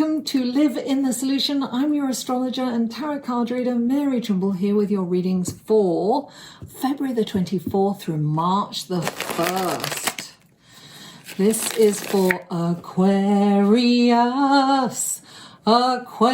welcome to Live in the Solution. I'm your astrologer and tarot card reader, Mary Trimble, here with your readings for February the 24th through March the 1st. This is for Aquarius. Aquarius.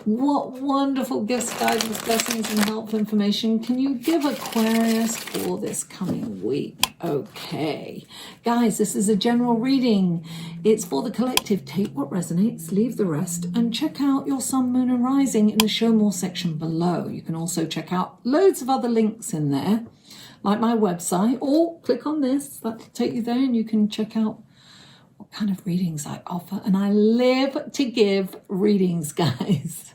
What wonderful gifts, guidance, blessings, and helpful information can you give Aquarius for this coming week? Okay. Guys, this is a general reading. It's for the collective. Take what resonates, leave the rest, and check out your sun, moon, and rising in the show more section below. You can also check out loads of other links in there, like my website, or click on this. That'll take you there, and you can check out what kind of readings I offer. And I live to give readings, guys.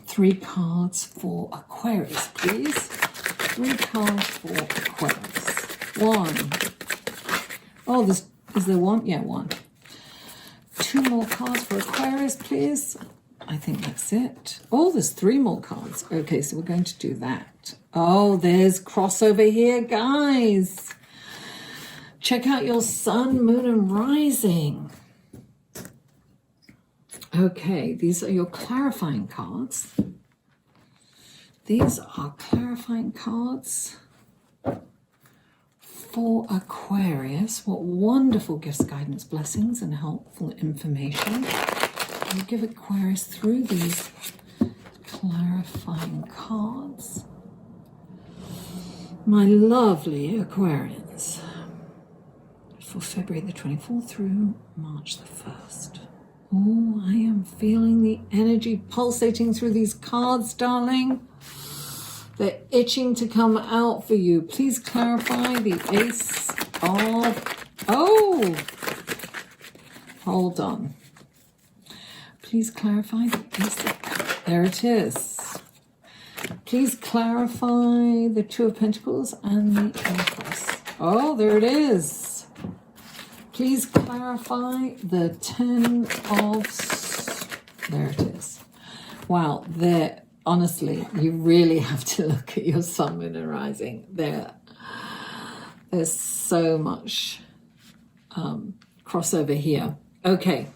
Three cards for Aquarius, please. Three cards for Aquarius. One. Oh, is there one? Yeah, one. Two more cards for Aquarius, please. I think that's it. Oh, there's three more cards. Okay, so we're going to do that. Oh, there's crossover here, guys. Check out your sun, moon, and rising. Okay, these are your clarifying cards. These are clarifying cards for Aquarius. What wonderful gifts, guidance, blessings, and helpful information. We'll give Aquarius through these clarifying cards. My lovely Aquarians, for February the 24th through March the 1st. Oh, I am feeling the energy pulsating through these cards, darling. They're itching to come out for you. Please clarify the Ace of... Oh! Hold on. Please clarify the Ace of... There it is. Please clarify the Two of Pentacles and the Empress. Oh, there it is. Please clarify the Ten of... There it is. Wow, there, honestly, you really have to look at your sun, moon, and rising. There's so much crossover here. Okay.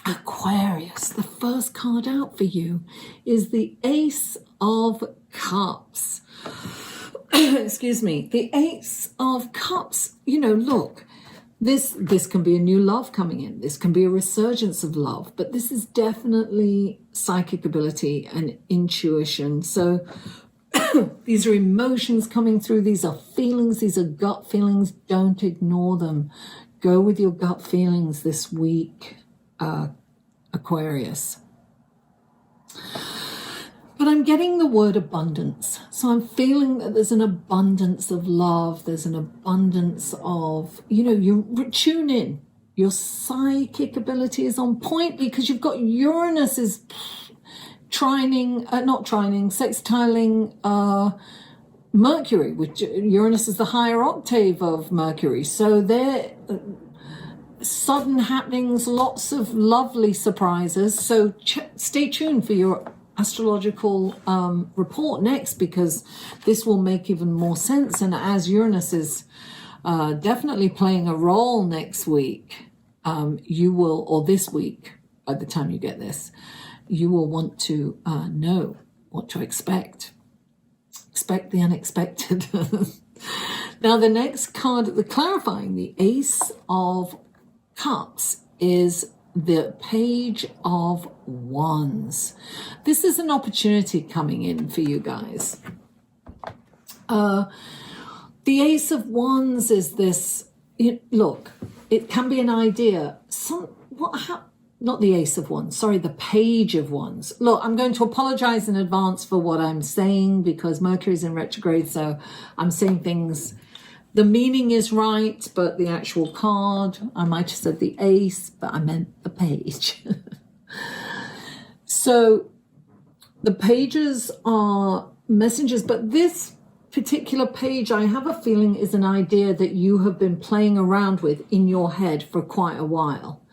Aquarius, the first card out for you is the Ace of Cups. Excuse me, the Ace of Cups. You know, look, this can be a new love coming in. This can be a resurgence of love, but this is definitely psychic ability and intuition. So these are emotions coming through. These are feelings. These are gut feelings. Don't ignore them. Go with your gut feelings this week, Aquarius. But I'm getting the word abundance. So I'm feeling that there's an abundance of love. There's an abundance of, you know, you tune in. Your psychic ability is on point because you've got Uranus is sextiling Mercury, which Uranus is the higher octave of Mercury. So there sudden happenings, lots of lovely surprises. So stay tuned for your astrological report next, because this will make even more sense. And as Uranus is definitely playing a role next week, you will, or this week, by the time you get this, you will want to know what to expect. Expect the unexpected. Now, the next card, the clarifying, the Ace of Cups, is the Page of Wands. This is an opportunity coming in for you guys. The Ace of Wands is this, look, it can be an idea. Not the Ace of Wands, sorry, the Page of Wands. Look, I'm going to apologize in advance for what I'm saying because Mercury's in retrograde, so I'm saying things, the meaning is right, but the actual card, I might have said the Ace, but I meant the Page. So the pages are messengers, but this particular page, I have a feeling, is an idea that you have been playing around with in your head for quite a while.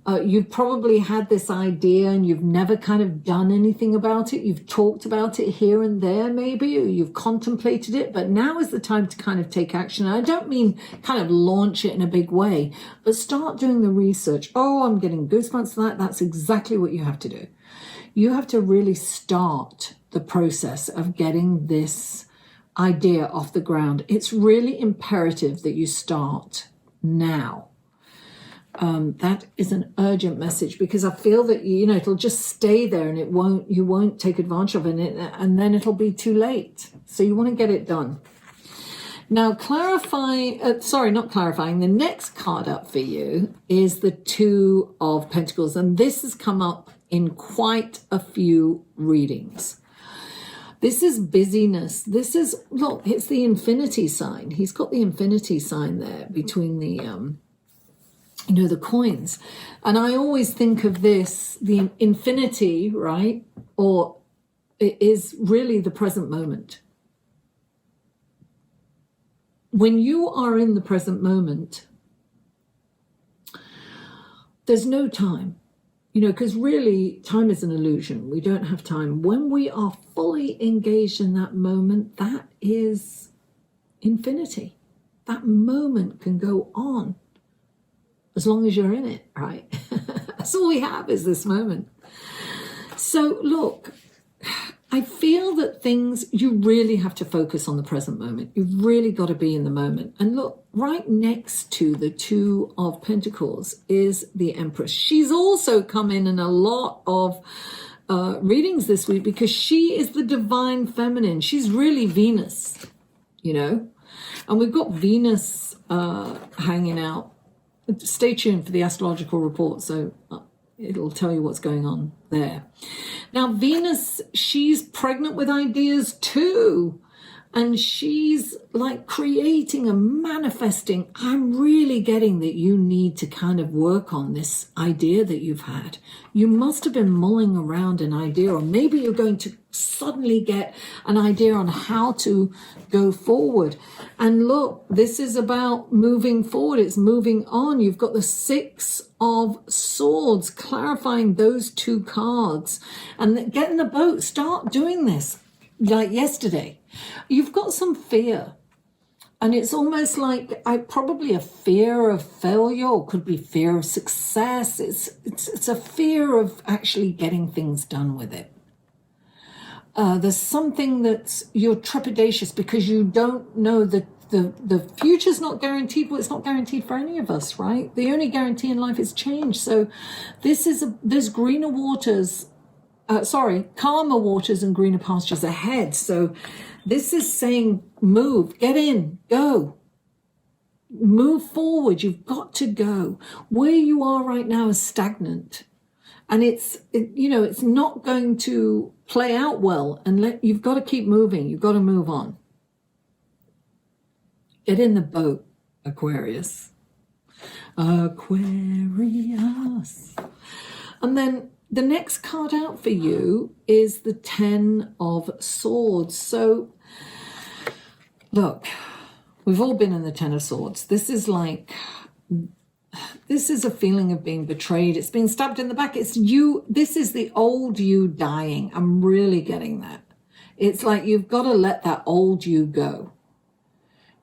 You've probably had this idea and you've never kind of done anything about it. You've talked about it here and there maybe, or you've contemplated it, but now is the time to kind of take action. And I don't mean kind of launch it in a big way, but start doing the research. Oh, I'm getting goosebumps for that. That's exactly what you have to do. You have to really start the process of getting this idea off the ground. It's really imperative that you start now. That is an urgent message, because I feel that, you know, it'll just stay there and you won't take advantage of it, and then it'll be too late. So you want to get it done. Now, not clarifying, the next card up for you is the Two of Pentacles, and this has come up in quite a few readings. This is busyness. This is, look, it's the infinity sign. He's got the infinity sign there between the the coins. And I always think of this, the infinity, right? Or it is really the present moment. When you are in the present moment, there's no time, because really time is an illusion. We don't have time. When we are fully engaged in that moment, that is infinity. That moment can go on as long as you're in it, right? That's all we have is this moment. So look, I feel that you really have to focus on the present moment. You've really got to be in the moment. And look, right next to the Two of Pentacles is the Empress. She's also come in a lot of readings this week, because she is the divine feminine. She's really Venus, and we've got Venus hanging out. Stay tuned for the astrological report, so it'll tell you what's going on there. Now, Venus, she's pregnant with ideas too. And she's like creating and manifesting. I'm really getting that you need to kind of work on this idea that you've had. You must have been mulling around an idea, or maybe you're going to suddenly get an idea on how to go forward. And look, this is about moving forward. It's moving on. You've got the Six of Swords, clarifying those two cards. And get in the boat. Start doing this like yesterday. You've got some fear, and it's almost like probably a fear of failure, or could be fear of success. It's a fear of actually getting things done with it. There's something you're trepidatious because you don't know that the future's not guaranteed. Well, it's not guaranteed for any of us, right? The only guarantee in life is change. So there's greener waters. Calmer waters and greener pastures ahead. So this is saying move, get in, go. Move forward. You've got to go. Where you are right now is stagnant. And it's not going to play out well. And you've got to keep moving. You've got to move on. Get in the boat, Aquarius. Aquarius. And then the next card out for you is the Ten of Swords. So, look, we've all been in the Ten of Swords. This is a feeling of being betrayed. It's being stabbed in the back. It's you. This is the old you dying. I'm really getting that. It's like you've got to let that old you go.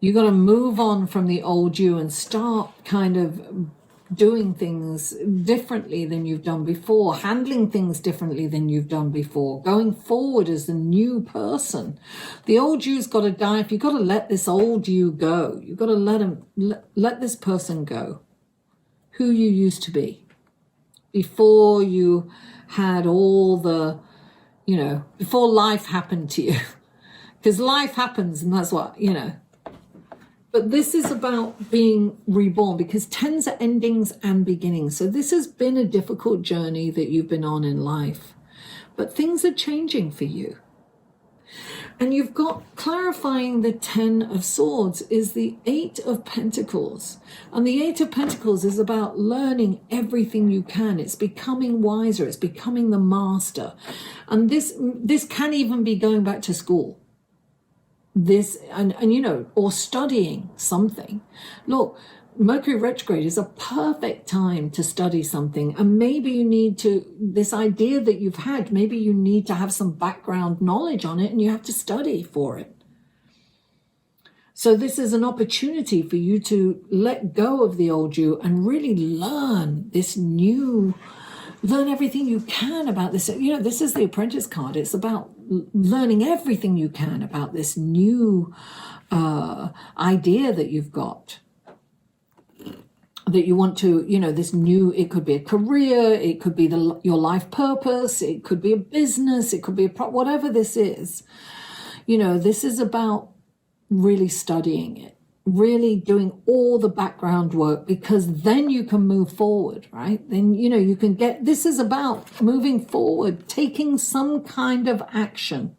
You've got to move on from the old you and start kind of doing things differently than you've done before, handling things differently than you've done before, going forward as a new person. The old you's got to die. If you've got to let this old you go, you've got to let this person go, who you used to be before you had all the, before life happened to you. Because life happens, and that's what, But this is about being reborn, because tens are endings and beginnings. So this has been a difficult journey that you've been on in life, but things are changing for you. And you've got, clarifying the Ten of Swords, is the Eight of Pentacles. And the Eight of Pentacles is about learning everything you can. It's becoming wiser. It's becoming the master. And this can even be going back to school. Or studying something. Look, Mercury retrograde is a perfect time to study something. And maybe you need to, this idea that you've had, maybe you need to have some background knowledge on it and you have to study for it. So this is an opportunity for you to let go of the old you and really learn learn everything you can about this. You know, this is the Apprentice card. It's about learning everything you can about this new idea that you've got, that you want to, you know, this new, it could be a career, it could be your life purpose, it could be a business, it could be whatever this is. You know, this is about really studying it, really doing all the background work, because then you can move forward, right? Then, you know, you can this is about moving forward, taking some kind of action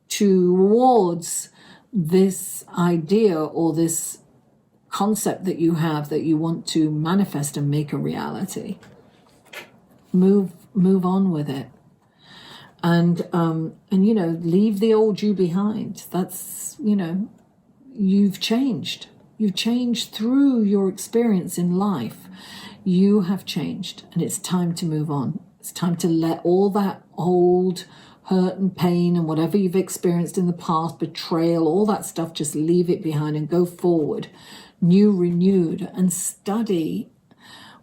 towards this idea or this concept that you have that you want to manifest and make a reality. Move on with it. And you know, leave the old you behind. That's, you know, you've changed through your experience in life. You have changed, and it's time to move on. It's time to let all that old hurt and pain and whatever you've experienced in the past, betrayal, all that stuff, just leave it behind and go forward, new, renewed, and study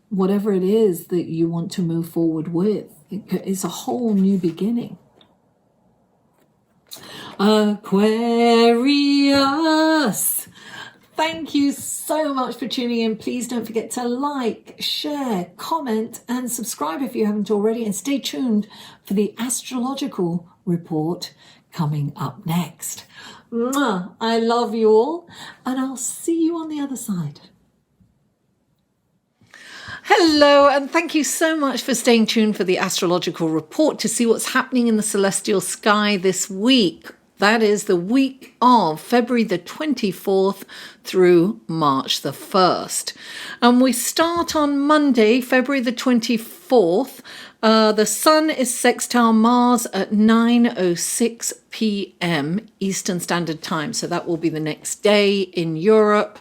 whatever it is that you want to move forward with. It's a whole new beginning. Aquarius, thank you so much for tuning in. Please don't forget to like, share, comment, and subscribe if you haven't already. And stay tuned for the astrological report coming up next. Mwah! I love you all, and I'll see you on the other side. Hello, and thank you so much for staying tuned for the astrological report to see what's happening in the celestial sky this week. That is the week of February the 24th through March the 1st. And we start on Monday, February the 24th. The sun is sextile Mars at 9:06 p.m. Eastern Standard Time. So that will be the next day in Europe,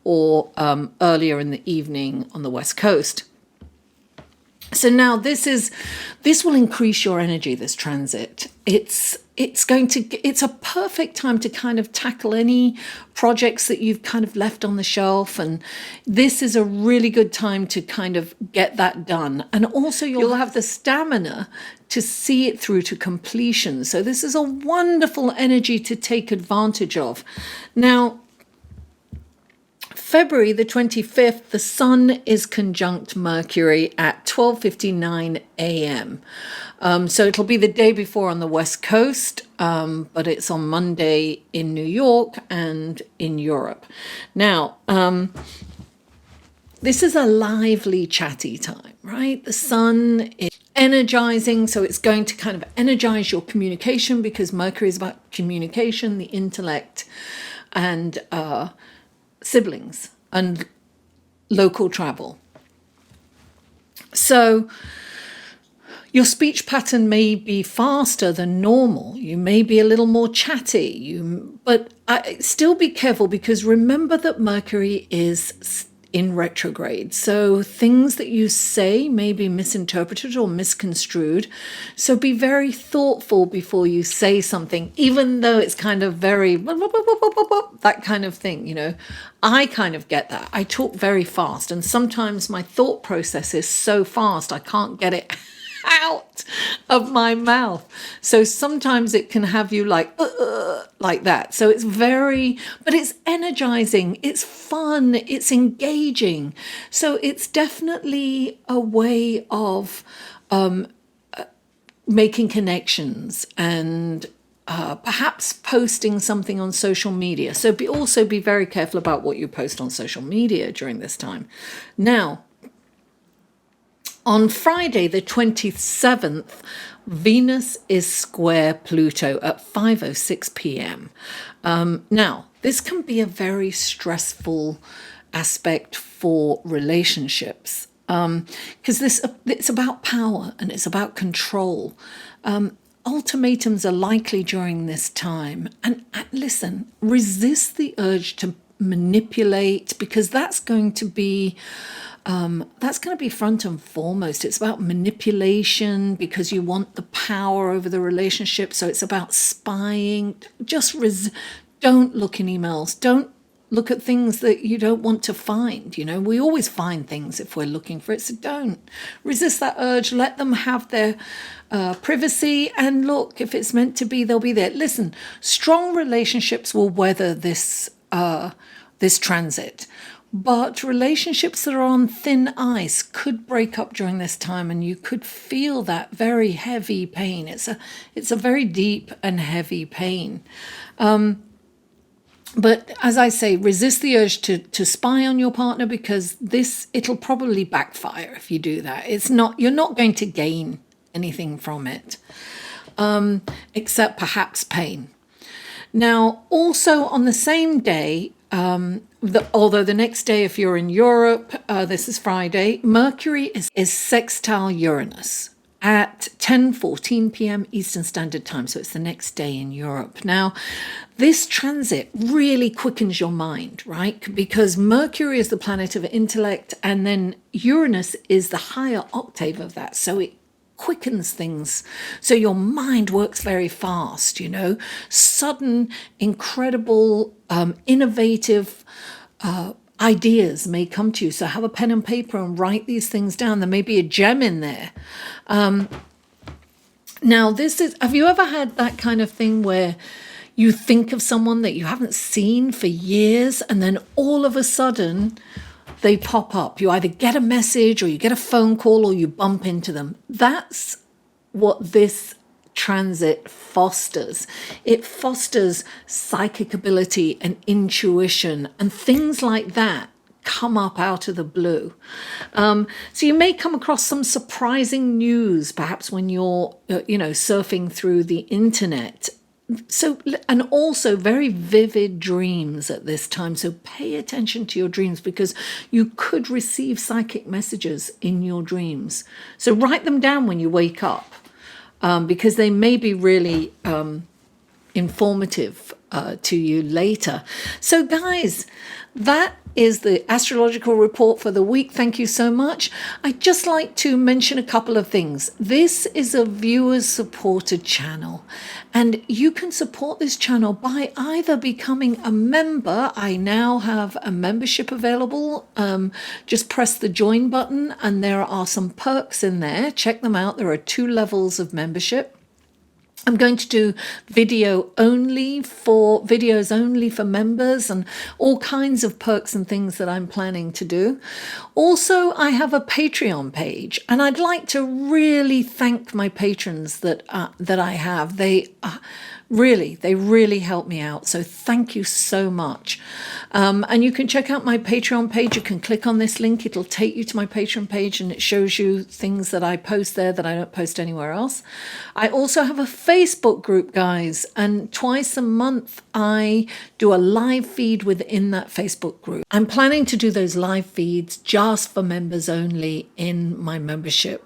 or earlier in the evening on the West Coast. So now this will increase your energy, this transit. It's a perfect time to kind of tackle any projects that you've kind of left on the shelf, and this is a really good time to kind of get that done. And also you'll have the stamina to see it through to completion. So this is a wonderful energy to take advantage of. Now, February the 25th, the sun is conjunct Mercury at 12:59 a.m. So it'll be the day before on the West Coast, but it's on Monday in New York and in Europe. Now, this is a lively, chatty time, right? The sun is energizing, so it's going to kind of energize your communication, because Mercury is about communication, the intellect, and siblings and local travel. So your speech pattern may be faster than normal. You may be a little more chatty, but still be careful, because remember that Mercury is in retrograde. So things that you say may be misinterpreted or misconstrued. So be very thoughtful before you say something, even though it's kind of very that kind of thing, you know. I kind of get that. I talk very fast, and sometimes my thought process is so fast I can't get it out of my mouth. So sometimes it can have you like that. So it's but it's energizing, it's fun, it's engaging. So it's definitely a way of making connections and perhaps posting something on social media. So also be very careful about what you post on social media during this time. Now, on Friday, the 27th, Venus is square Pluto at 5:06 p.m. Now, this can be a very stressful aspect for relationships, because it's about power and it's about control. Ultimatums are likely during this time. And listen, resist the urge to manipulate, because that's going to be front and foremost. It's about manipulation because you want the power over the relationship. So it's about spying. Just don't look in emails. Don't look at things that you don't want to find. You know, we always find things if we're looking for it. So don't resist that urge. Let them have their privacy. And look, if it's meant to be, they'll be there. Listen, strong relationships will weather this transit. But relationships that are on thin ice could break up during this time, and you could feel that very heavy pain. It's a very deep and heavy pain. But as I say, resist the urge to spy on your partner, because it'll probably backfire if you do that. You're not going to gain anything from it, except perhaps pain. Now, also on the same day, although the next day, if you're in Europe, this is Friday, Mercury is sextile Uranus at 10:14 p.m. Eastern Standard Time. So it's the next day in Europe. Now, this transit really quickens your mind, right? Because Mercury is the planet of intellect, and then Uranus is the higher octave of that. So it quickens things. So your mind works very fast, you know, sudden, incredible, innovative ideas may come to you. So have a pen and paper and write these things down. There may be a gem in there. Now, have you ever had that kind of thing where you think of someone that you haven't seen for years, and then all of a sudden they pop up? You either get a message or you get a phone call or you bump into them. That's what this transit fosters. It fosters psychic ability and intuition, and things like that come up out of the blue. So you may come across some surprising news, perhaps when you're, surfing through the internet. So, and also very vivid dreams at this time. So pay attention to your dreams, because you could receive psychic messages in your dreams. So write them down when you wake up, because they may be really informative to you later. So guys, that is the astrological report for the week. Thank you so much. I'd just like to mention a couple of things. This is a viewers supported channel, and you can support this channel by either becoming a member. I now have a membership available. Just press the join button and there are some perks in there. Check them out. There are 2 levels of membership. I'm going to do videos only for members, and all kinds of perks and things that I'm planning to do. Also, I have a Patreon page, and I'd like to really thank my patrons that I have. They really help me out. So thank you so much. And you can check out my Patreon page. You can click on this link. It'll take you to my Patreon page, and it shows you things that I post there that I don't post anywhere else. I also have a Facebook group, guys, and twice a month I do a live feed within that Facebook group. I'm planning to do those live feeds just for members only in my membership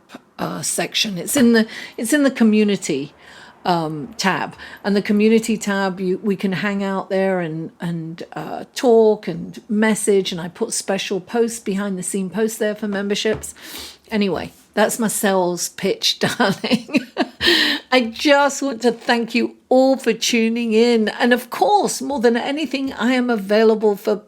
section. It's in the community tab, and the community tab, we can hang out there and talk and message, and I put special posts, behind the scene posts there for memberships. Anyway, that's my sales pitch, darling. I just want to thank you all for tuning in, and of course, more than anything, I am available for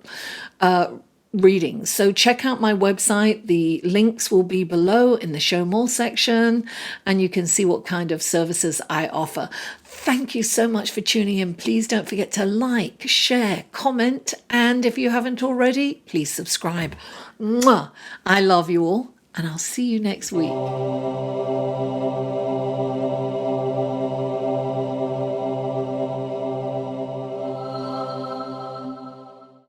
readings. So check out my website. The links will be below in the show more section, and you can see what kind of services I offer. Thank you so much for tuning in. Please don't forget to like, share, comment, and if you haven't already, please subscribe. Mwah! I love you all, and I'll see you next week.